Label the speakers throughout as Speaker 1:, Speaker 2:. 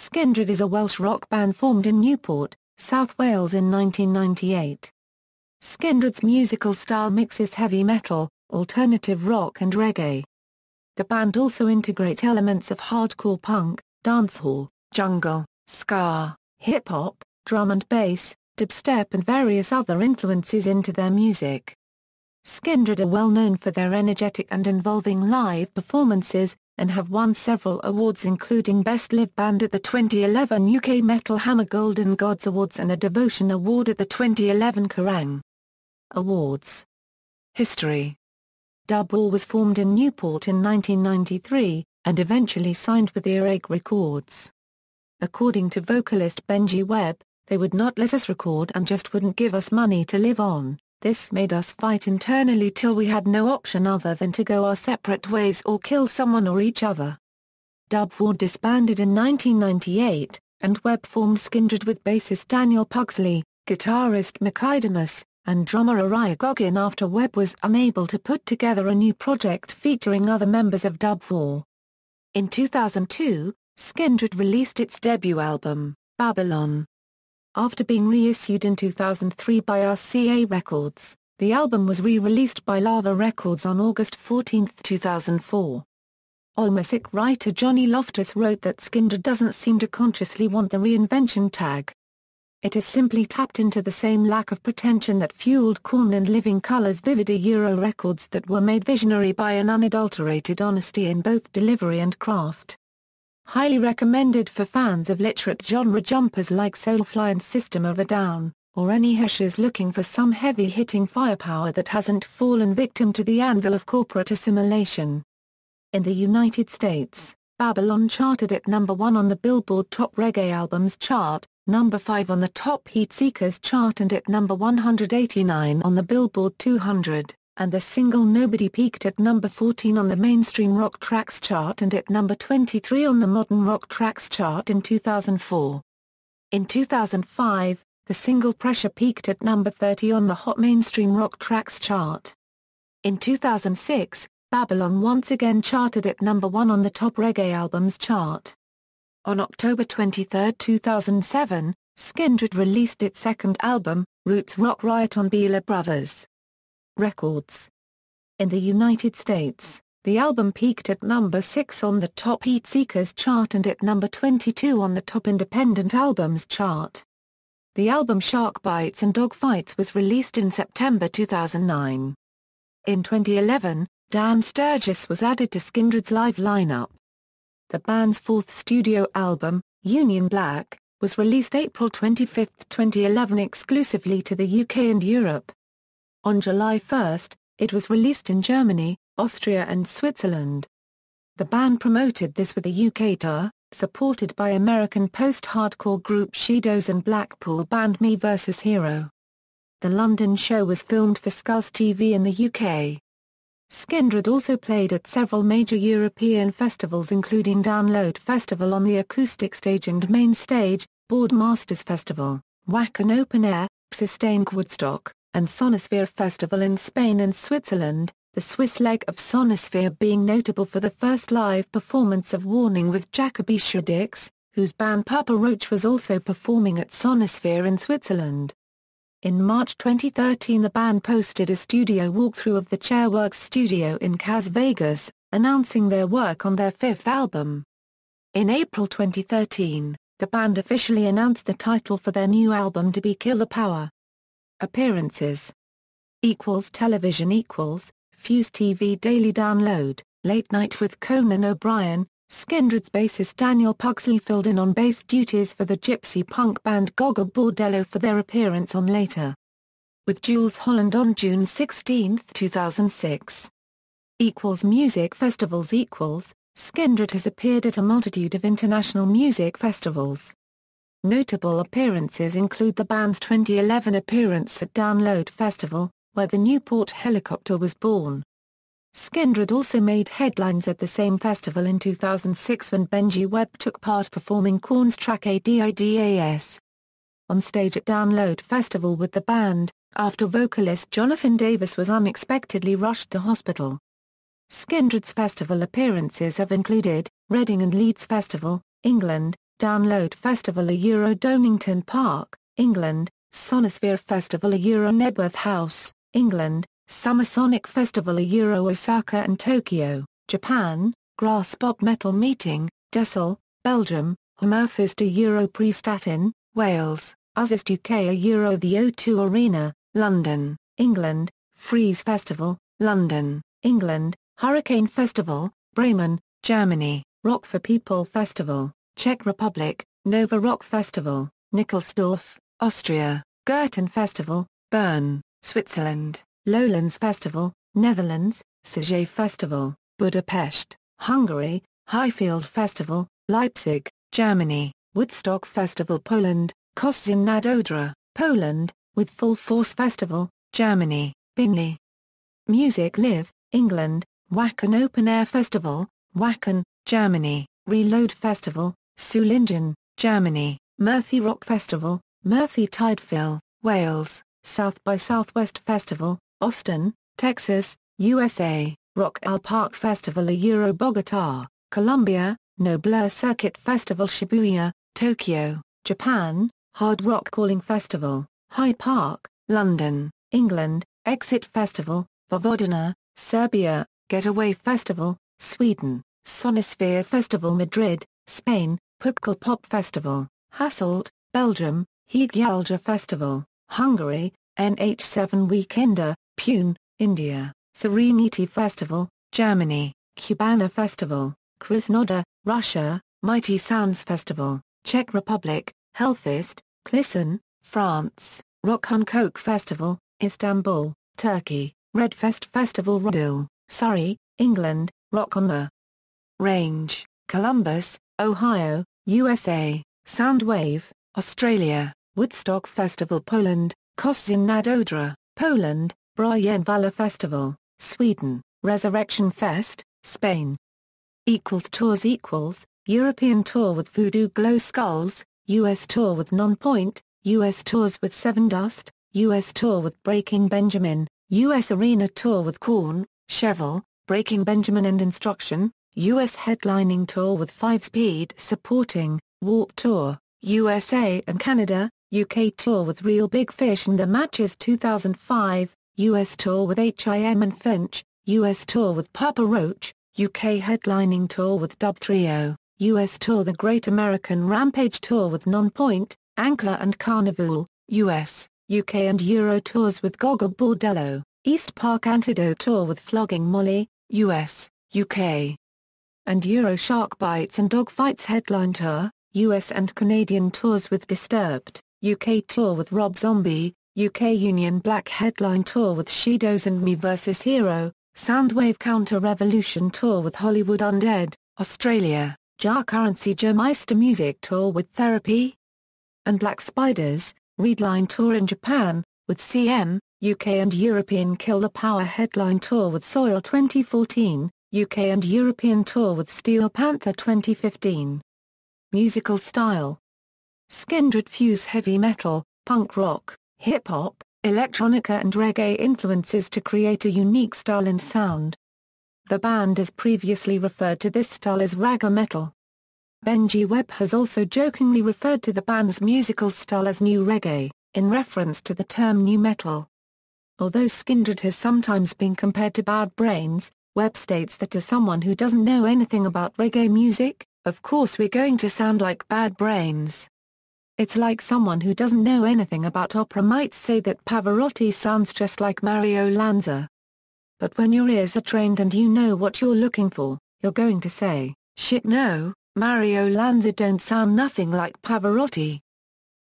Speaker 1: Skindred is a Welsh rock band formed in Newport, South Wales in 1998. Skindred's musical style mixes heavy metal, alternative rock and reggae. The band also integrate elements of hardcore punk, dancehall, jungle, ska, hip-hop, drum and bass, dubstep and various other influences into their music. Skindred are well known for their energetic and involving live performances, and have won several awards including Best Live Band at the 2011 UK Metal Hammer Golden Gods Awards and a Devotion Award at the 2011 Kerrang! Awards. History. Dubstep was formed in Newport in 1993, and eventually signed with Earache Records. According to vocalist Benji Webb, "They would not let us record and just wouldn't give us money to live on. This made us fight internally till we had no option other than to go our separate ways or kill someone or each other." Dubstep disbanded in 1998, and Webb formed Skindred with bassist Daniel Pugsley, guitarist Mick and drummer Uriah Goggin after Webb was unable to put together a new project featuring other members of Dubstep. In 2002, Skindred released its debut album, Babylon. After being reissued in 2003 by RCA Records, the album was re-released by Lava Records on August 14, 2004. AllMusic writer Johnny Loftus wrote that Skindred doesn't seem to consciously want the reinvention tag. It has simply tapped into the same lack of pretension that fueled Korn and Living Colour's vivid Euro records that were made visionary by an unadulterated honesty in both delivery and craft. Highly recommended for fans of literate genre jumpers like Soulfly and System of a Down, or any heshers looking for some heavy-hitting firepower that hasn't fallen victim to the anvil of corporate assimilation. In the United States, Babylon charted at number 1 on the Billboard Top Reggae Albums chart, number 5 on the Top Heatseekers chart and at number 189 on the Billboard 200. And the single Nobody peaked at number 14 on the Mainstream Rock Tracks chart and at number 23 on the Modern Rock Tracks chart in 2004. In 2005, the single Pressure peaked at number 30 on the Hot Mainstream Rock Tracks chart. In 2006, Babylon once again charted at number 1 on the Top Reggae Albums chart. On October 23, 2007, Skindred released its second album, Roots Rock Riot on Bela Brothers Records. In the United States, the album peaked at number 6 on the Top Heatseekers chart and at number 22 on the Top Independent Albums chart. The album Shark Bites and Dog Fights was released in September 2009. In 2011, Dan Sturgis was added to Skindred's live lineup. The band's fourth studio album, Union Black, was released April 25, 2011 exclusively to the UK and Europe. On July 1, it was released in Germany, Austria and Switzerland. The band promoted this with a UK tour, supported by American post-hardcore group Shadows and Blackpool band Me vs Hero. The London show was filmed for Scuzz TV in the UK. Skindred also played at several major European festivals including Download Festival on the acoustic stage and main stage, Boardmasters Festival, Wacken Open Air, Sustained Woodstock, and Sonosphere Festival in Spain and Switzerland, the Swiss leg of Sonosphere being notable for the first live performance of Warning with Jacoby Shaddix, whose band Papa Roach was also performing at Sonosphere in Switzerland. In March 2013 the band posted a studio walkthrough of the Chairworks studio in Cas Vegas, announcing their work on their fifth album. In April 2013, the band officially announced the title for their new album to be Kill the Power. Appearances. Television Fuse TV Daily Download, Late Night with Conan O'Brien. Skindred's bassist Daniel Pugsley filled in on bass duties for the gypsy punk band Gogol Bordello for their appearance on Later. With Jules Holland on June 16, 2006. Music festivals. Skindred has appeared at a multitude of international music festivals. Notable appearances include the band's 2011 appearance at Download Festival, where the Newport Helicopter was born. Skindred also made headlines at the same festival in 2006 when Benji Webb took part performing Korn's track Adidas. On stage at Download Festival with the band, after vocalist Jonathan Davis was unexpectedly rushed to hospital. Skindred's festival appearances have included Reading and Leeds Festival, England, Download Festival a Donington Park, England, Sonosphere Festival a Nebworth House, England, Summer Sonic Festival a Osaka and Tokyo, Japan, Grass Bob Metal Meeting, Dessel, Belgium, Hummerfest a Prestatyn, Wales, Uzzest UK a the O2 Arena, London, England, Freeze Festival, London, England, Hurricane Festival, Bremen, Germany, Rock for People Festival, Czech Republic, Nova Rock Festival, Nickelsdorf, Austria, Gurten Festival, Bern, Switzerland, Lowlands Festival, Netherlands, Szeged Festival, Budapest, Hungary, Highfield Festival, Leipzig, Germany, Woodstock Festival Poland, Kostrzyn nad Odrą, Poland, With Full Force Festival, Germany, Bingley. Music Live, England, Wacken Open Air Festival, Wacken, Germany, Reload Festival, Sulingen, Germany, Merthyr Rock Festival, Merthyr Tydfil, Wales, South by Southwest Festival, Austin, Texas, USA, Rock al Park Festival a Bogotá, Colombia, No Blur Circuit Festival Shibuya, Tokyo, Japan, Hard Rock Calling Festival, Hyde Park, London, England, Exit Festival, Vojvodina, Serbia, Getaway Festival, Sweden, Sonosphere Festival Madrid, Spain, Pukkel Pop Festival, Hasselt, Belgium, Hegyalja Festival, Hungary, NH7 Weekender, Pune, India, Serenity Festival, Germany, Cubana Festival, Krasnodar, Russia, Mighty Sounds Festival, Czech Republic, Hellfest, Clisson, France, Rock on Coke Festival, Istanbul, Turkey, Redfest Festival Rochdale, Surrey, England, Rock on the Range, Columbus, Ohio, USA, Soundwave, Australia, Woodstock Festival Poland, Kostrzyn nad Odrą, Poland, Brian Valor Festival, Sweden, Resurrection Fest, Spain. Tours European Tour with Voodoo Glow Skulls, US Tour with Nonpoint, US Tours with Seven Dust, US Tour with Breaking Benjamin, US Arena Tour with Korn, Cheval, Breaking Benjamin and Instruction, US Headlining Tour with 5 Speed supporting, Warped Tour, USA and Canada, UK Tour with Real Big Fish and The Matches 2005, US Tour with HIM and Finch, US Tour with Papa Roach, UK Headlining Tour with Dub Trio, US Tour The Great American Rampage Tour with Nonpoint, Ankler and Carnival, US, UK and Euro Tours with Gogol Bordello, East Park Antidote Tour with Flogging Molly, US, UK. And Euro Shark Bites and Dog Fights Headline Tour, US and Canadian Tours with Disturbed, UK Tour with Rob Zombie, UK Union Black Headline Tour with Shidows and Me vs Hero, Soundwave Counter Revolution Tour with Hollywood Undead, Australia, Jar Currency Joe Meister Music Tour with Therapy, and Black Spiders, Readline Tour in Japan, with CM, UK and European Kill the Power Headline Tour with Soil 2014, UK and European Tour with Steel Panther 2015. Musical style. Skindred fuse heavy metal, punk rock, hip-hop, electronica and reggae influences to create a unique style and sound. The band has previously referred to this style as ragga metal. Benji Webb has also jokingly referred to the band's musical style as new reggae, in reference to the term new metal. Although Skindred has sometimes been compared to Bad Brains, Webb states that to someone who doesn't know anything about reggae music, of course we're going to sound like Bad Brains. It's like someone who doesn't know anything about opera might say that Pavarotti sounds just like Mario Lanza. But when your ears are trained and you know what you're looking for, you're going to say, shit no, Mario Lanza don't sound nothing like Pavarotti.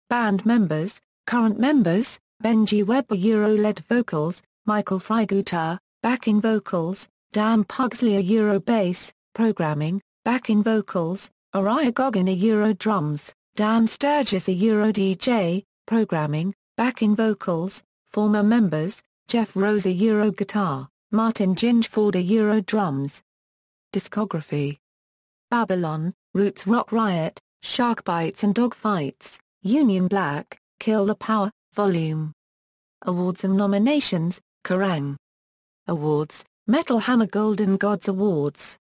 Speaker 1: Band members, current members, Benji Webb Euro-led vocals, Michael Fry guitar, backing vocals, Dan Pugsley Euro bass, programming, backing vocals, Araya Goggin Euro drums, Dan Sturgis Euro DJ, programming, backing vocals, former members, Jeff Rose Euro guitar, Martin Gingford Euro drums. Discography. Babylon, Roots Rock Riot, Shark Bites and Dog Fights, Union Black, Kill the Power, Volume. Awards and nominations, Kerrang. Awards, Metal Hammer Golden Gods Awards.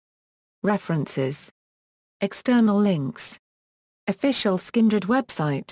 Speaker 1: References. External links. Official Skindred website.